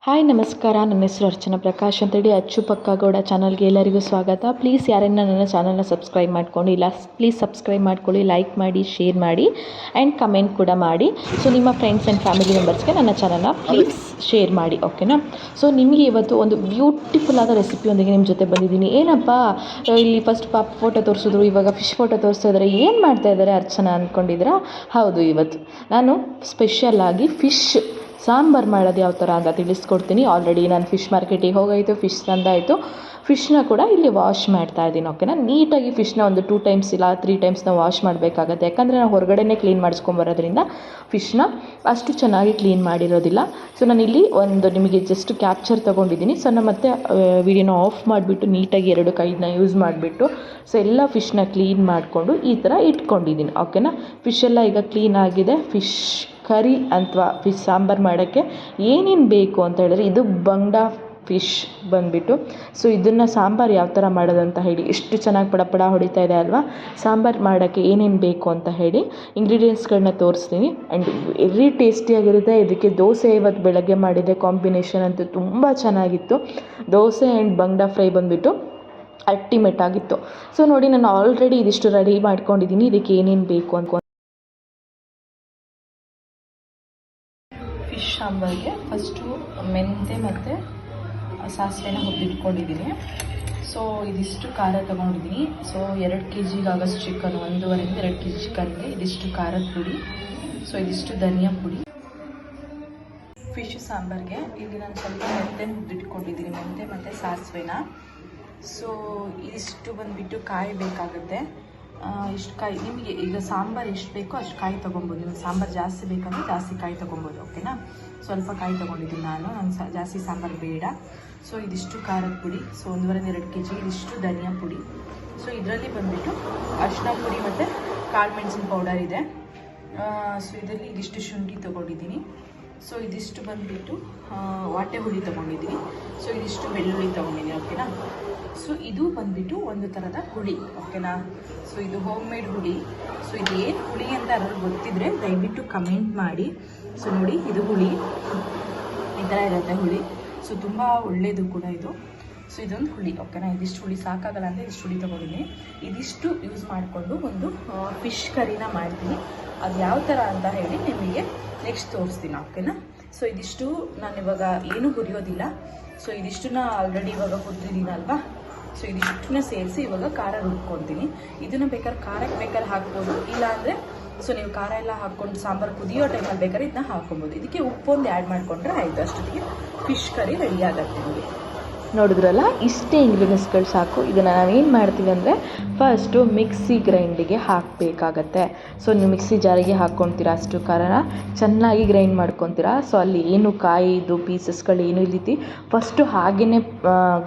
Hi ನಮಸ್ಕಾರ. ನನ್ನ ಹೆಸರು ಅರ್ಚನಾ ಪ್ರಕಾಶ್ ಅಂತೇಳಿ ಅಚ್ಚು ಪಕ್ಕ ಗೌಡ ಚಾನಲ್ಗೆ ಎಲ್ಲರಿಗೂ ಸ್ವಾಗತ. ಪ್ಲೀಸ್ ಯಾರನ್ನ ನನ್ನ ಚಾನಲ್ನ ಸಬ್ಸ್ಕ್ರೈಬ್ ಮಾಡ್ಕೊಂಡಿಲ್ಲ ಪ್ಲೀಸ್ ಸಬ್ಸ್ಕ್ರೈಬ್ ಮಾಡ್ಕೊಳ್ಳಿ, ಲೈಕ್ ಮಾಡಿ, ಶೇರ್ ಮಾಡಿ ಆ್ಯಂಡ್ ಕಮೆಂಟ್ ಕೂಡ ಮಾಡಿ. ಸೊ ನಿಮ್ಮ ಫ್ರೆಂಡ್ಸ್ ಆ್ಯಂಡ್ ಫ್ಯಾಮಿಲಿ ಮೆಂಬರ್ಸ್ಗೆ ನನ್ನ ಚಾನಲ್ನ ಪ್ಲೀಸ್ ಶೇರ್ ಮಾಡಿ, ಓಕೆನಾ. ಸೊ ನಿಮಗೆ ಇವತ್ತು ಒಂದು ಬ್ಯೂಟಿಫುಲ್ ಆದ ರೆಸಿಪಿಯೊಂದಿಗೆ ನಿಮ್ಮ ಜೊತೆ ಬಂದಿದ್ದೀನಿ. ಏನಪ್ಪ ಇಲ್ಲಿ ಫಸ್ಟ್ ಪಾಪ ಫೋಟೋ ತೋರಿಸಿದ್ರು, ಇವಾಗ ಫಿಶ್ ಫೋಟೋ ತೋರಿಸ್ತಾ ಇದ್ದಾರೆ, ಏನು ಮಾಡ್ತಾ ಇದ್ದಾರೆ ಅರ್ಚನಾ ಅಂದ್ಕೊಂಡಿದ್ದೀರಾ? ಹೌದು, ಇವತ್ತು ನಾನು ಸ್ಪೆಷಲ್ಲಾಗಿ ಫಿಶ್ ಸಾಂಬಾರು ಮಾಡೋದು ಯಾವ ಥರ ಅಂತ ತಿಳಿಸ್ಕೊಡ್ತೀನಿ. ಆಲ್ರೆಡಿ ನಾನು ಫಿಶ್ ಮಾರ್ಕೆಟಿಗೆ ಹೋಗಾಯಿತು, ಫಿಶ್ ತಂದಾಯಿತು. ಫಿಶ್ನ ಕೂಡ ಇಲ್ಲಿ ವಾಶ್ ಮಾಡ್ತಾ ಇದ್ದೀನಿ, ಓಕೆನಾ. ನೀಟಾಗಿ ಫಿಶ್ನ ಒಂದು 2 ಟೈಮ್ಸ್ ಇಲ್ಲ 3 ಟೈಮ್ಸ್ನ ವಾಶ್ ಮಾಡಬೇಕಾಗತ್ತೆ. ಯಾಕಂದರೆ ನಾವು ಹೊರಗಡೆನೇ ಕ್ಲೀನ್ ಮಾಡಿಸ್ಕೊಂಬರೋದ್ರಿಂದ ಫಿಶ್ನ ಅಷ್ಟು ಚೆನ್ನಾಗಿ ಕ್ಲೀನ್ ಮಾಡಿರೋದಿಲ್ಲ. ಸೊ ನಾನಿಲ್ಲಿ ಒಂದು ನಿಮಗೆ ಜಸ್ಟ್ ಕ್ಯಾಪ್ಚರ್ ತೊಗೊಂಡಿದ್ದೀನಿ. ಸೊ ನಾನು ಮತ್ತೆ ವಿಡಿಯೋನ ಆಫ್ ಮಾಡಿಬಿಟ್ಟು ನೀಟಾಗಿ 2 ಕೈನ ಯೂಸ್ ಮಾಡಿಬಿಟ್ಟು ಸೊ ಎಲ್ಲ ಫಿಶ್ನ ಕ್ಲೀನ್ ಮಾಡಿಕೊಂಡು ಈ ಥರ ಇಟ್ಕೊಂಡಿದ್ದೀನಿ, ಓಕೆನಾ. ಫಿಶ್ ಎಲ್ಲ ಈಗ ಕ್ಲೀನ್ ಆಗಿದೆ. ಫಿಶ್ ಕರಿ ಅಥವಾ ಫಿಶ್ ಸಾಂಬಾರು ಮಾಡೋಕ್ಕೆ ಏನೇನು ಬೇಕು ಅಂತ ಹೇಳಿದ್ರೆ, ಇದು ಬಂಗ್ಡ ಫಿಶ್ ಬಂದುಬಿಟ್ಟು. ಸೊ ಇದನ್ನು ಸಾಂಬಾರು ಯಾವ ಥರ ಮಾಡೋದು ಅಂತ ಹೇಳಿ ಎಷ್ಟು ಚೆನ್ನಾಗಿ ಪಡ ಹೊಡಿತಾ ಇದೆ ಅಲ್ವಾ. ಸಾಂಬಾರು ಮಾಡೋಕ್ಕೆ ಏನೇನು ಬೇಕು ಅಂತ ಹೇಳಿ ಇಂಗ್ರೀಡಿಯೆಂಟ್ಸ್ಗಳನ್ನ ತೋರಿಸ್ತೀನಿ. ಆ್ಯಂಡ್ ವೆರಿ ಟೇಸ್ಟಿಯಾಗಿರುತ್ತೆ. ಇದಕ್ಕೆ ದೋಸೆ ಇವತ್ತು ಬೆಳಗ್ಗೆ ಮಾಡಿದೆ, ಕಾಂಬಿನೇಷನ್ ಅಂತೂ ತುಂಬ ಚೆನ್ನಾಗಿತ್ತು. ದೋಸೆ ಆ್ಯಂಡ್ ಬಂಗ್ಡ ಫ್ರೈ ಬಂದುಬಿಟ್ಟು ಅಲ್ಟಿಮೇಟ್ ಆಗಿತ್ತು. ಸೊ ನೋಡಿ, ನಾನು ಆಲ್ರೆಡಿ ಇದಿಷ್ಟು ರೆಡಿ ಮಾಡ್ಕೊಂಡಿದ್ದೀನಿ. ಇದಕ್ಕೆ ಏನೇನು ಬೇಕು ಅಂತ ಫಿಶ್ ಸಾಂಬಾರಿಗೆ ಫಸ್ಟು ಮೆಂತೆ ಮತ್ತು ಸಾಸಿವೆನ ಹುರಿದಿಟ್ಕೊಂಡಿದ್ದೀನಿ. ಸೊ ಇದಿಷ್ಟು ಖಾರ ತೊಗೊಂಡಿದ್ದೀನಿ. ಸೊ 2 kg ಆಗೋಷ್ಟು ಚಿಕನ್, 1.5 2 kg ಚಿಕನ್ಗೆ ಇದಿಷ್ಟು ಖಾರದ ಪುಡಿ. ಸೊ ಇದಿಷ್ಟು ಧನಿಯಾ ಪುಡಿ. ಫಿಶ್ ಸಾಂಬಾರಿಗೆ ಇಲ್ಲಿ ನಾನು ಸ್ವಲ್ಪ ಮೆಂತೆ ಹುರಿದಿಟ್ಕೊಂಡಿದ್ದೀನಿ, ಮೆಂತೆ ಮತ್ತು ಸಾಸಿವೆನ. ಸೊ ಇದಿಷ್ಟು ಬಂದುಬಿಟ್ಟು ಕಾಯಿ ಬೇಕಾಗುತ್ತೆ. ಇಷ್ಟು ಕಾಯಿ ನಿಮಗೆ ಈಗ ಸಾಂಬಾರು ಎಷ್ಟು ಬೇಕೋ ಅಷ್ಟು ಕಾಯಿ ತೊಗೊಬೋದು. ನಿಮಗೆ ಸಾಂಬಾರು ಜಾಸ್ತಿ ಬೇಕಂದರೆ ಜಾಸ್ತಿ ಕಾಯಿ ತೊಗೊಬೋದು, ಓಕೆನಾ. ಸ್ವಲ್ಪ ಕಾಯಿ ತೊಗೊಂಡಿದ್ದೀನಿ ನಾನು ಜಾಸ್ತಿ ಸಾಂಬಾರು ಬೇಡ. ಸೊ ಇದಿಷ್ಟು ಖಾರದ ಪುಡಿ, ಸೊ 1.5 2 kg. ಇದಿಷ್ಟು ಧನಿಯಾ ಪುಡಿ. ಸೊ ಇದರಲ್ಲಿ ಬಂದುಬಿಟ್ಟು ಅರಿಶಿನ ಪುಡಿ ಮತ್ತು ಕಾಳು ಮೆಣಸಿನ ಪೌಡರ್ ಇದೆ. ಸೊ ಇದರಲ್ಲಿ ಇದಿಷ್ಟು ಶುಂಠಿ ತೊಗೊಂಡಿದ್ದೀನಿ. ಸೊ ಇದಿಷ್ಟು ಬಂದುಬಿಟ್ಟು ವಾಟೆ ಹುಳಿ ತೊಗೊಂಡಿದ್ದೀನಿ. ಸೊ ಇದಿಷ್ಟು ಬೆಳ್ಳುಳ್ಳಿ ತೊಗೊಂಡಿದ್ದೀನಿ, ಓಕೆನಾ. ಸೊ ಇದು ಬಂದುಬಿಟ್ಟು ಒಂದು ಥರದ ಹುಳಿ, ಓಕೆನಾ. ಸೊ ಇದು ಹೋಮ್ ಮೇಡ್ ಹುಳಿ. ಸೊ ಇದು ಏನು ಹುಳಿ ಅಂತ ಯಾರಾದ್ರು ಗೊತ್ತಿದ್ರೆ ದಯವಿಟ್ಟು ಕಮೆಂಟ್ ಮಾಡಿ. ಸೊ ನೋಡಿ, ಇದು ಹುಳಿ ಈ ಥರ ಇರುತ್ತೆ ಹುಳಿ. ಸೊ ತುಂಬ ಒಳ್ಳೆಯದು ಕೂಡ ಇದು. ಸೊ ಇದೊಂದು ಹುಳಿ, ಓಕೆನಾ. ಇದಿಷ್ಟು ಹುಳಿ ಸಾಕಾಗಲ್ಲ ಅಂದರೆ ಇದಿಷ್ಟು ಹುಳಿ ತೊಗೊಂಡಿದ್ದೀನಿ. ಇದಿಷ್ಟು ಯೂಸ್ ಮಾಡಿಕೊಂಡು ಒಂದು ಫಿಶ್ ಕರಿನ ಮಾಡ್ತೀನಿ. ಅದು ಯಾವ ಥರ ಅಂತ ಹೇಳಿ ನಿಮಗೆ ನೆಕ್ಸ್ಟ್ ತೋರಿಸ್ತೀನಿ, ಓಕೆನಾ. ಸೊ ಇದಿಷ್ಟು ನಾನು ಇವಾಗ ಏನೂ ಹುರಿಯೋದಿಲ್ಲ. ಸೊ ಇದಿಷ್ಟನ್ನ ಆಲ್ರೆಡಿ ಇವಾಗ ಹುರಿದಿದ್ದೀನಲ್ವಾ. ಸೊ ಇದಿಷ್ಟನ್ನ ಸೇರಿಸಿ ಇವಾಗ ಖಾರ ರುಬ್ಕೊತೀನಿ. ಇದನ್ನು ಖಾರಕ್ಕೆ ಬೇಕಾದ್ರೆ ಹಾಕ್ಬೋದು, ಇಲ್ಲಾಂದರೆ ಸೊ ನೀವು ಖಾರ ಎಲ್ಲ ಹಾಕ್ಕೊಂಡು ಸಾಂಬಾರು ಕುದಿಯೋ ಟೈಮಲ್ಲಿ ಬೇಕಾದ್ರೆ ಇದನ್ನ ಹಾಕ್ಕೊಬೋದು. ಇದಕ್ಕೆ ಉಪ್ಪೊಂದು ಆ್ಯಡ್ ಮಾಡಿಕೊಂಡ್ರೆ ಆಯಿತು, ಅಷ್ಟೊತ್ತಿಗೆ ಫಿಶ್ ಕರಿ ರೆಡಿ ಆಗುತ್ತೆ ನಿಮಗೆ. ನೋಡಿದ್ರಲ್ಲ, ಇಷ್ಟೇ ಇಂಗ್ರೀಡಿಯೆಂಟ್ಸ್ಗಳು ಸಾಕು. ಇದನ್ನು ನಾವೇನು ಮಾಡ್ತೀವಿ ಅಂದರೆ ಫಸ್ಟು ಮಿಕ್ಸಿ ಗ್ರೈಂಡಿಗೆ ಹಾಕಬೇಕಾಗತ್ತೆ. ಸೊ ನೀವು ಮಿಕ್ಸಿ ಜಾರಿಗೆ ಹಾಕ್ಕೊತೀರಾ, ಅಷ್ಟು ಖಾರನ ಚೆನ್ನಾಗಿ ಗ್ರೈಂಡ್ ಮಾಡ್ಕೊತೀರಾ. ಸೊ ಅಲ್ಲಿ ಏನು ಕಾಯಿದು ಪೀಸಸ್ಗಳು ಏನು ಇಲ್ಲೈತಿ ಫಸ್ಟು ಹಾಗೇ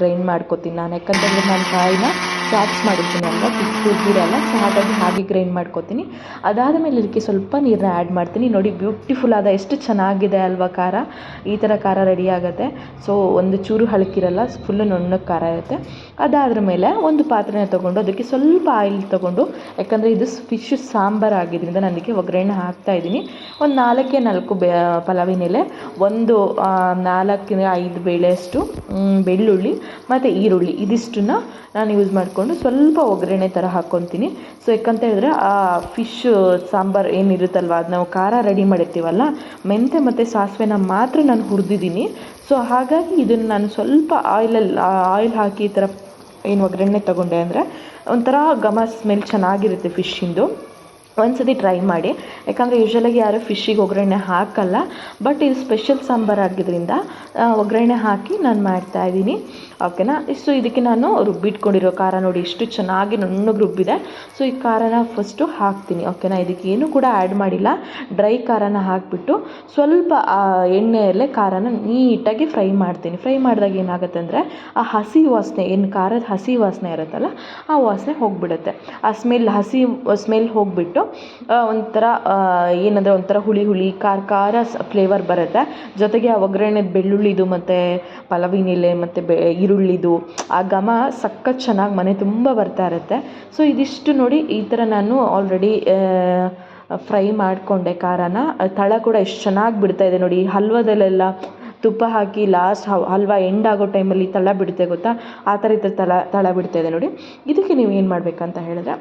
ಗ್ರೈಂಡ್ ಮಾಡ್ಕೊತೀನಿ ನಾನು. ಯಾಕಂತಂದರೆ ನಾನು ಕಾಯಿನ ಚಾಪ್ಸ್ ಮಾಡಿರ್ತೀನಿ ಅಲ್ವಾ, ತುರಿದಿರಲ್ಲ. ಸೊ ಹಾಗಾಗಿ ಹಾಗೆ ಗ್ರೈಂಡ್ ಮಾಡ್ಕೊತೀನಿ. ಅದಾದ ಮೇಲೆ ಇದಕ್ಕೆ ಸ್ವಲ್ಪ ನೀರನ್ನ ಆ್ಯಡ್ ಮಾಡ್ತೀನಿ. ನೋಡಿ, ಬ್ಯೂಟಿಫುಲ್ ಆದ ಎಷ್ಟು ಚೆನ್ನಾಗಿದೆ ಅಲ್ವಾ ಖಾರ. ಈ ಥರ ಖಾರ ರೆಡಿ ಆಗುತ್ತೆ. ಸೊ ಒಂದು ಚೂರು ಹಳಕಿರಲ್ಲ, ಫುಲ್ಲು ನುಣ್ಣಗೆ ಖಾರ ಇರುತ್ತೆ. ಅದಾದ್ರ ಮೇಲೆ ಒಂದು ಪಾತ್ರೆನ ತೊಗೊಂಡು ಅದಕ್ಕೆ ಸ್ವಲ್ಪ ಆಯಿಲ್ ತೊಗೊಂಡು, ಯಾಕಂದರೆ ಇದು ಫಿಶ್ ಸಾಂಬಾರು ಆಗಿದ್ದರಿಂದ ನಾನು ಅದಕ್ಕೆ ಒಗ್ಗರಣೆ ಹಾಕ್ತಾಯಿದ್ದೀನಿ. ಒಂದು 4 ಪಲಾವಿನ ಎಲೆ, ಒಂದು 4 5 ಬೇಳೆಯಷ್ಟು ಬೆಳ್ಳುಳ್ಳಿ ಮತ್ತು ಈರುಳ್ಳಿ, ಇದಿಷ್ಟನ್ನ ನಾನು ಯೂಸ್ ಮಾಡಿಕೊಂಡು ಸ್ವಲ್ಪ ಒಗ್ಗರಣೆ ಥರ ಹಾಕ್ಕೊತೀನಿ. ಸೊ ಯಾಕಂತ ಹೇಳಿದ್ರೆ ಆ ಫಿಶ್ ಸಾಂಬಾರು ಏನಿರುತ್ತಲ್ವ, ಅದು ನಾವು ಖಾರ ರೆಡಿ ಮಾಡಿರ್ತೀವಲ್ಲ, ಮೆಂತೆ ಮತ್ತು ಸಾಸಿವೆನ ಮಾತ್ರ ನಾನು ಹುರಿದಿದ್ದೀನಿ. ಸೊ ಹಾಗಾಗಿ ಇದನ್ನು ನಾನು ಸ್ವಲ್ಪ ಆಯಿಲ್ ಹಾಕಿ ಈ ಥರ ಏನು ಒಗ್ಗರಣೆ ತೊಗೊಂಡೆ ಅಂದರೆ ಒಂಥರ ಘಮ ಸ್ಮೆಲ್ ಚೆನ್ನಾಗಿರುತ್ತೆ ಫಿಶ್ಶಿಂದು. ಒಂದ್ಸತಿ ಟ್ರೈ ಮಾಡಿ. ಯಾಕಂದರೆ ಯೂಶ್ವಲಾಗಿ ಯಾರು ಫಿಶ್ಶಿಗೆ ಒಗ್ಗರಣೆ ಹಾಕಲ್ಲ, ಬಟ್ ಇದು ಸ್ಪೆಷಲ್ ಸಾಂಬಾರು ಆಗಿದ್ದರಿಂದ ಒಗ್ಗರಣೆ ಹಾಕಿ ನಾನು ಮಾಡ್ತಾಯಿದ್ದೀನಿ, ಓಕೆನಾ. ಸೊ ಇದಕ್ಕೆ ನಾನು ರುಬ್ಬಿಟ್ಕೊಂಡಿರೋ ಖಾರ ನೋಡಿ ಎಷ್ಟು ಚೆನ್ನಾಗಿ ನುಣ್ಣಗೆ ರುಬ್ಬಿದೆ. ಸೊ ಈ ಖಾರನ ಫಸ್ಟು ಹಾಕ್ತೀನಿ, ಓಕೆನಾ. ಇದಕ್ಕೆ ಏನೂ ಕೂಡ ಆ್ಯಡ್ ಮಾಡಿಲ್ಲ, ಡ್ರೈ ಖಾರನ ಹಾಕಿಬಿಟ್ಟು ಸ್ವಲ್ಪ ಎಣ್ಣೆಯಲ್ಲೇ ಖಾರನ ನೀಟಾಗಿ ಫ್ರೈ ಮಾಡ್ತೀನಿ. ಫ್ರೈ ಮಾಡಿದಾಗ ಏನಾಗುತ್ತೆ ಅಂದರೆ ಆ ಹಸಿ ವಾಸನೆ, ಏನು ಖಾರದ ಹಸಿ ವಾಸನೆ ಇರುತ್ತಲ್ಲ, ಆ ವಾಸನೆ ಹೋಗಿಬಿಡುತ್ತೆ. ಆ ಹಸಿ ಸ್ಮೆಲ್ ಹೋಗಿಬಿಟ್ಟು ಒಂಥರ ಏನಂದರೆ ಒಂಥರ ಹುಳಿ ಖಾರ ಫ್ಲೇವರ್ ಬರುತ್ತೆ. ಜೊತೆಗೆ ಆ ಒಗ್ಗರಣೆದು ಬೆಳ್ಳುಳ್ಳಿದು ಮತ್ತು ಪಲಾವಿನ ಎಲೆ ಮತ್ತು ಈರುಳ್ಳಿದು ಆ ಘಮ ಸಖತ್ ಚೆನ್ನಾಗಿ ಮನೆ ತುಂಬ ಬರ್ತಾ ಇರುತ್ತೆ. ಸೊ ಇದಿಷ್ಟು ನೋಡಿ, ಈ ಥರ ನಾನು ಆಲ್ರೆಡಿ ಫ್ರೈ ಮಾಡಿಕೊಂಡೆ ಖಾರನ. ತಳ ಕೂಡ ಎಷ್ಟು ಚೆನ್ನಾಗಿ ಬಿಡ್ತಾಯಿದೆ ನೋಡಿ. ಹಲ್ವದಲ್ಲೆಲ್ಲ ತುಪ್ಪ ಹಾಕಿ ಲಾಸ್ಟ್ ಹಲ್ವಾ ಎಂಡ್ ಆಗೋ ಟೈಮಲ್ಲಿ ತಳ ಬಿಡುತ್ತೆ ಗೊತ್ತಾ, ಆ ಥರ ಈ ಥರ ತಳ ಬಿಡ್ತಾ ಇದೆ ನೋಡಿ. ಇದಕ್ಕೆ ನೀವು ಏನು ಮಾಡಬೇಕಂತ ಹೇಳಿದ್ರೆ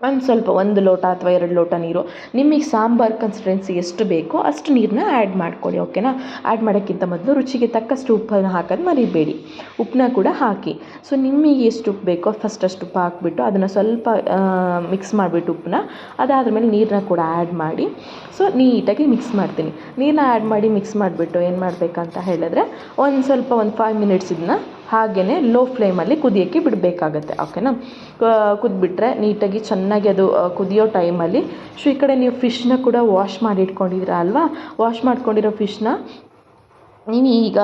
ಒಂದು ಸ್ವಲ್ಪ 1 ಲೋಟ ಅಥವಾ 2 ಲೋಟ ನೀರು, ನಿಮಗೆ ಸಾಂಬಾರು ಕನ್ಸಿಸ್ಟೆನ್ಸಿ ಎಷ್ಟು ಬೇಕೋ ಅಷ್ಟು ನೀರನ್ನ ಆ್ಯಡ್ ಮಾಡ್ಕೊಳ್ಳಿ. ಓಕೆನಾ. ಆ್ಯಡ್ ಮಾಡೋಕ್ಕಿಂತ ಮೊದಲು ರುಚಿಗೆ ತಕ್ಕಷ್ಟು ಉಪ್ಪನ್ನು ಹಾಕೋದು ಮರಿಬೇಡಿ. ಉಪ್ಪನ್ನ ಕೂಡ ಹಾಕಿ. ಸೊ ನಿಮಗೆ ಎಷ್ಟು ಉಪ್ಪು ಬೇಕೋ ಫಸ್ಟ್ ಅಷ್ಟು ಉಪ್ಪು ಹಾಕ್ಬಿಟ್ಟು ಅದನ್ನು ಸ್ವಲ್ಪ ಮಿಕ್ಸ್ ಮಾಡಿಬಿಟ್ಟು ಉಪ್ಪನ್ನ, ಅದಾದಮೇಲೆ ನೀರನ್ನ ಕೂಡ ಆ್ಯಡ್ ಮಾಡಿ ಸೊ ನೀಟಾಗಿ ಮಿಕ್ಸ್ ಮಾಡ್ತೀನಿ. ನೀರನ್ನ ಆ್ಯಡ್ ಮಾಡಿ ಮಿಕ್ಸ್ ಮಾಡಿಬಿಟ್ಟು ಏನು ಮಾಡಬೇಕಂತ ಹೇಳಿದ್ರೆ ಒಂದು 5 ಮಿನಿಟ್ಸ್ ಇದನ್ನ ಹಾಗೆಯೇ ಲೋ ಫ್ಲೇಮಲ್ಲಿ ಕುದಿಯೋಕ್ಕೆ ಬಿಡಬೇಕಾಗತ್ತೆ. ಓಕೆನಾ. ಕುದ್ಬಿಟ್ರೆ ನೀಟಾಗಿ ಚೆನ್ನಾಗಿ ಅದು ಕುದಿಯೋ ಟೈಮಲ್ಲಿ ಈ ಕಡೆ ನೀವು ಫಿಶ್ನ ಕೂಡ ವಾಶ್ ಮಾಡಿ ಇಟ್ಕೊಂಡಿದ್ದೀರ ಅಲ್ವಾ, ವಾಶ್ ಮಾಡ್ಕೊಂಡಿರೋ ಫಿಶ್ನ ನೀವು ಈಗ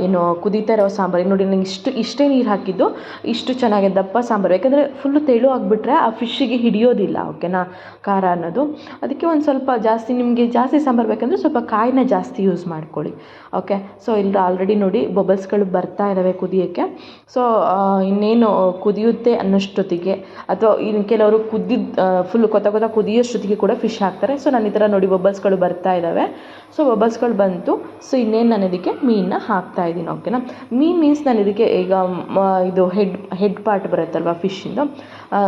ಏನು ಕುದೀತಾ ಇರೋ ಸಾಂಬಾರಿಗೆ ನೋಡಿ, ನನಗೆ ಇಷ್ಟೇ ನೀರು ಹಾಕಿದ್ದು, ಇಷ್ಟು ಚೆನ್ನಾಗಿ ದಪ್ಪ ಸಾಂಬಾರು. ಯಾಕಂದರೆ ಫುಲ್ಲು ತೆಳು ಆಗಿಬಿಟ್ರೆ ಆ ಫಿಶ್ಶಿಗೆ ಹಿಡಿಯೋದಿಲ್ಲ. ಓಕೆನಾ, ಖಾರ ಅನ್ನೋದು. ಅದಕ್ಕೆ ಒಂದು ಸ್ವಲ್ಪ ಜಾಸ್ತಿ, ನಿಮಗೆ ಜಾಸ್ತಿ ಸಾಂಬಾರು ಬೇಕಂದರೆ ಸ್ವಲ್ಪ ಕಾಯಿನ ಜಾಸ್ತಿ ಯೂಸ್ ಮಾಡ್ಕೊಳ್ಳಿ. ಓಕೆ. ಸೊ ಇಲ್ಲಿ ಆಲ್ರೆಡಿ ನೋಡಿ ಬಬಲ್ಸ್ಗಳು ಬರ್ತಾ ಇದ್ದಾವೆ ಕುದಿಯೋಕ್ಕೆ. ಸೊ ಇನ್ನೇನು ಕುದಿಯುತ್ತೆ ಅನ್ನೋಷ್ಟೊತ್ತಿಗೆ, ಅಥವಾ ಇನ್ನು ಕೆಲವರು ಫುಲ್ ಕೊತ್ತ ಕುದಿಯೋಷ್ಟೊತ್ತಿಗೆ ಕೂಡ ಫಿಶ್ ಹಾಕ್ತಾರೆ. ಸೊ ನಾನು ಈ ಥರ ನೋಡಿ ಬಬಲ್ಸ್ಗಳು ಬರ್ತಾ ಇದ್ದಾವೆ. ಸೊ ಬಬಲ್ಸ್ಗಳು ಬಂತು. ಸೊ ಇನ್ನೇನು ನಾನು ಇದಕ್ಕೆ ಮೀನನ್ನ ಹಾಕ್ತಾಯಿದ್ದೀನಿ. ಓಕೆನಾ. ಮೀನ್ಸ್ ನಾನು ಇದಕ್ಕೆ ಈಗ ಇದು ಹೆಡ್ ಪಾರ್ಟ್ ಬರುತ್ತಲ್ವ ಫಿಶ್ಶಿಂದು,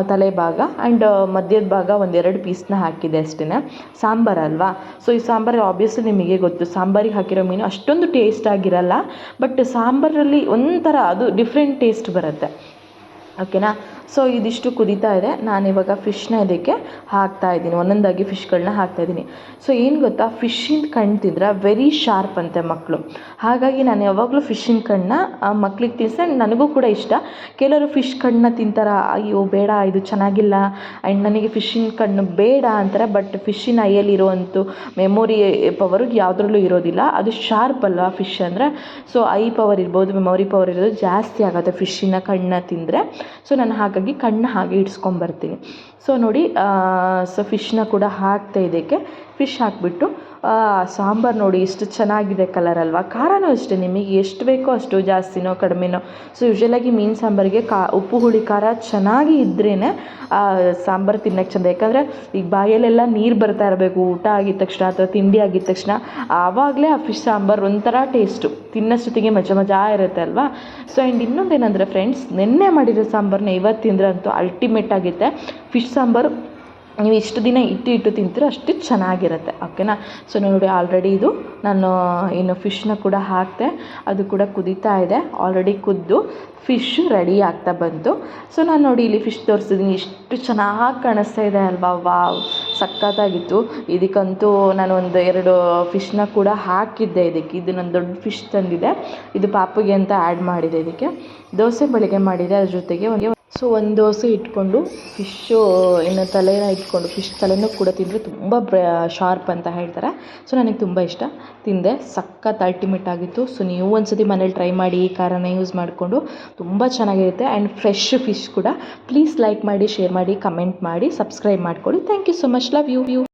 ತಲೆ ಭಾಗ ಆ್ಯಂಡ್ ಮಧ್ಯದ ಭಾಗ 1-2 ಪೀಸ್ನ ಹಾಕಿದೆ ಅಷ್ಟೇ. ಸಾಂಬಾರಲ್ವಾ. ಸೊ ಈ ಸಾಂಬಾರು ಆಬ್ವಿಯಸ್ಲಿ ನಿಮಗೆ ಗೊತ್ತು, ಸಾಂಬಾರಿಗೆ ಹಾಕಿರೋ ಮೀನು ಅಷ್ಟೊಂದು ಟೇಸ್ಟ್ ಆಗಿರಲ್ಲ, ಬಟ್ ಸಾಂಬಾರಲ್ಲಿ ಒಂಥರ ಅದು ಡಿಫ್ರೆಂಟ್ ಟೇಸ್ಟ್ ಬರುತ್ತೆ. ಓಕೆನಾ. ಸೊ ಇದಿಷ್ಟು ಕುದೀತಾ ಇದೆ. ನಾನಿವಾಗ ಫಿಶ್ನ ಇದಕ್ಕೆ ಹಾಕ್ತಾಯಿದ್ದೀನಿ, ಒಂದೊಂದಾಗಿ ಫಿಶ್ಗಳನ್ನ ಹಾಕ್ತಾಯಿದ್ದೀನಿ. ಸೊ ಏನು ಗೊತ್ತಾ, ಫಿಶ್ಶಿನ ಕಣ್ಣು ತಿಂದರೆ ವೆರಿ ಶಾರ್ಪ್ ಅಂತೆ ಮಕ್ಕಳು. ಹಾಗಾಗಿ ನಾನು ಯಾವಾಗಲೂ ಫಿಶ್ಶಿನ ಕಣ್ಣನ್ನ ಮಕ್ಳಿಗೆ ತಿನ್ನಿಸಿ, ನನಗೂ ಕೂಡ ಇಷ್ಟ. ಕೆಲವರು ಫಿಶ್ ಕಣ್ಣನ್ನ ತಿಂತಾರೆ, ಅಯ್ಯೋ ಬೇಡ ಇದು ಚೆನ್ನಾಗಿಲ್ಲ ಆ್ಯಂಡ್ ನನಗೆ ಫಿಶ್ಶಿನ ಕಣ್ಣು ಬೇಡ ಅಂತಾರೆ. ಬಟ್ ಫಿಶ್ಶಿನ ಐಯಲ್ಲಿರುವಂಥ ಮೆಮೊರಿ ಪವರು ಯಾವುದ್ರಲ್ಲೂ ಇರೋದಿಲ್ಲ. ಅದು ಶಾರ್ಪ್ ಅಲ್ವಾ ಫಿಶ್ ಅಂದರೆ. ಸೊ ಐ ಪವರ್ ಇರ್ಬೋದು, ಮೆಮೊರಿ ಪವರ್ ಇರೋದು ಜಾಸ್ತಿ ಆಗುತ್ತೆ ಫಿಶ್ಶಿನ ಕಣ್ಣನ್ನ ತಿಂದರೆ. ಸೊ ನಾನು ಹಾಗಾಗಿ ಕಣ್ಣು ಹಾಗೆ ಇಡ್ಸ್ಕೊಂಬರ್ತೀನಿ. ಸೊ ನೋಡಿ, ಸೊ ಫಿಶ್ನ ಕೂಡ ಹಾಕ್ತಾ ಇದಕ್ಕೆ. ಫಿಶ್ ಹಾಕಿಬಿಟ್ಟು ಸಾಂಬಾರು ನೋಡಿ ಎಷ್ಟು ಚೆನ್ನಾಗಿದೆ ಕಲರ್ ಅಲ್ವಾ. ಖಾರನೂ ಅಷ್ಟೇ, ನಿಮಗೆ ಎಷ್ಟು ಬೇಕೋ ಅಷ್ಟು, ಜಾಸ್ತಿನೋ ಕಡಿಮೆನೋ. ಸೊ ಯೂಶ್ವಲಾಗಿ ಮೀನು ಸಾಂಬಾರಿಗೆ ಉಪ್ಪು ಹುಳಿ ಖಾರ ಚೆನ್ನಾಗಿ ಇದ್ರೇ ಸಾಂಬಾರು ತಿನ್ನೋಕ್ಕೆ ಚೆಂದ. ಯಾಕಂದರೆ ಈಗ ಬಾಯಲ್ಲೆಲ್ಲ ನೀರು ಬರ್ತಾ ಇರಬೇಕು ಊಟ ಆಗಿದ ತಕ್ಷಣ ಅಥವಾ ತಿಂಡಿ ಆಗಿದ ತಕ್ಷಣ, ಆವಾಗಲೇ ಆ ಫಿಶ್ ಸಾಂಬಾರು ಒಂಥರ ಟೇಸ್ಟು, ತಿನ್ನೋಷ್ಟೊತ್ತಿಗೆ ಮಜಾ ಇರುತ್ತೆ ಅಲ್ವಾ. ಸೊ ಆ್ಯಂಡ್ ಇನ್ನೊಂದೇನೆಂದರೆ ಫ್ರೆಂಡ್ಸ್, ನೆನ್ನೆ ಮಾಡಿರೋ ಸಾಂಬಾರನ್ನ ಇವತ್ತು ತಿಂದರೆ ಅಂತೂ ಅಲ್ಟಿಮೇಟ್ ಆಗುತ್ತೆ. ಫಿಶ್ ಸಾಂಬಾರು ನೀವು ಇಷ್ಟು ದಿನ ಇಟ್ಟು ತಿಂತೀರೋ ಅಷ್ಟು ಚೆನ್ನಾಗಿರುತ್ತೆ. ಓಕೆನಾ. ಸೊ ನೋಡಿ ಆಲ್ರೆಡಿ ಇದು ನಾನು ಏನು ಫಿಶ್ನ ಕೂಡ ಹಾಕಿದೆ, ಅದು ಕೂಡ ಕುದೀತಾ ಇದೆ. ಆಲ್ರೆಡಿ ಕುದ್ದು ಫಿಶ್ಶು ರೆಡಿ ಆಗ್ತಾ ಬಂತು. ಸೊ ನಾನು ನೋಡಿ ಇಲ್ಲಿ ಫಿಶ್ ತೋರಿಸಿದ್ದೀನಿ, ಎಷ್ಟು ಚೆನ್ನಾಗಿ ಕಾಣಿಸ್ತಾ ಇದೆ ಅಲ್ವಾ. ವಾವ್, ಸಖತ್ತಾಗಿತ್ತು. ಇದಕ್ಕಂತೂ ನಾನು 1-2 ಫಿಶ್ನ ಕೂಡ ಹಾಕಿದ್ದೆ ಇದಕ್ಕೆ. ಇದು ನಾನು ದೊಡ್ಡ ಫಿಶ್ ತಂದಿದ್ದೆ, ಇದು ಪಾಪುಗೆ ಅಂತ ಆ್ಯಡ್ ಮಾಡಿದೆ. ಇದಕ್ಕೆ ದೋಸೆ ಬೆಳಗ್ಗೆ ಮಾಡಿದೆ, ಅದ್ರ ಜೊತೆಗೆ ಒಂದು ದೋಸೆ ಇಟ್ಕೊಂಡು ಫಿಶ್ಶು ಇನ್ನು ತಲೆನ ಇಟ್ಕೊಂಡು ಫಿಶ್ ತಲೆನೂ ಕೂಡ ತಿಂದರೆ ತುಂಬ ಶಾರ್ಪ್ ಅಂತ ಹೇಳ್ತಾರೆ. ಸೊ ನನಗೆ ತುಂಬ ಇಷ್ಟ, ತಿಂದೆ, ಸಖತ್ ಅಲ್ಟಿಮೇಟ್ ಆಗಿತ್ತು. ಸೊ ನೀವು ಒಂದ್ಸತಿ ಮನೇಲಿ ಟ್ರೈ ಮಾಡಿ, ಈ ಖಾರನ ಯೂಸ್ ಮಾಡಿಕೊಂಡು, ತುಂಬ ಚೆನ್ನಾಗಿರುತ್ತೆ. ಆ್ಯಂಡ್ ಫ್ರೆಶ್ ಫಿಶ್ ಕೂಡ. ಪ್ಲೀಸ್ ಲೈಕ್ ಮಾಡಿ, ಶೇರ್ ಮಾಡಿ, ಕಮೆಂಟ್ ಮಾಡಿ, ಸಬ್ಸ್ಕ್ರೈಬ್ ಮಾಡ್ಕೊಳ್ಳಿ. Thank you so much. Love you.